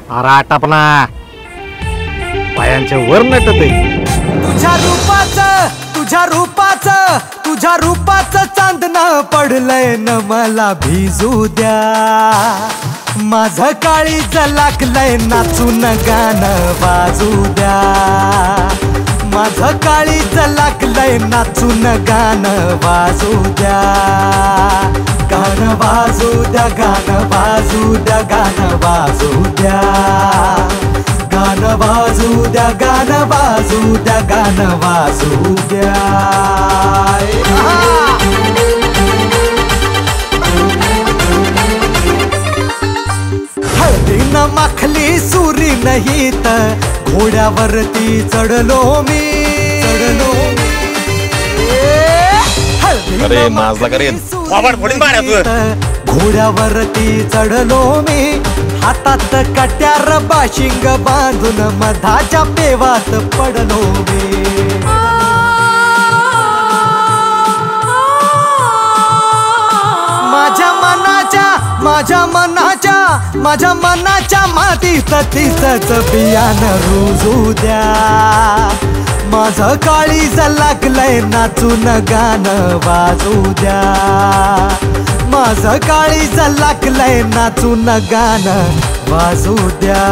अरे आटापना पायांच्या वर नटते. तुझ्या रूपाचं चांदणं पडलंय न मला भिजू द्या. माझं काळीज लागलंय नाचून गाणं वाजू द्या. माझं काळीज लागलंय नाचून गाणं वाजू द्या. गाणं वाजू द्या, गाणं वाजू द्या, गाणं वाजू द्या. गाणं वाजू द्या, गाणं वाजू द्या, गाणं वाजू द्या. हळदीनं माखली सुरी नाही तर घोड्यावरती चढलो मी. अरे माझा करे घोड्यावरती चढलो मी. हातात कट्यार बाशिंग बांधून मधाच्या पेवात पडलो मी. माझ्या मनाच्या मातीत तिचंच बियाणं रुजू द्या. माझं काळीज लागलंय नाचून गाणं वाजू द्या. माझं काळीज लागलंय नाचून गाणं वाजू द्या.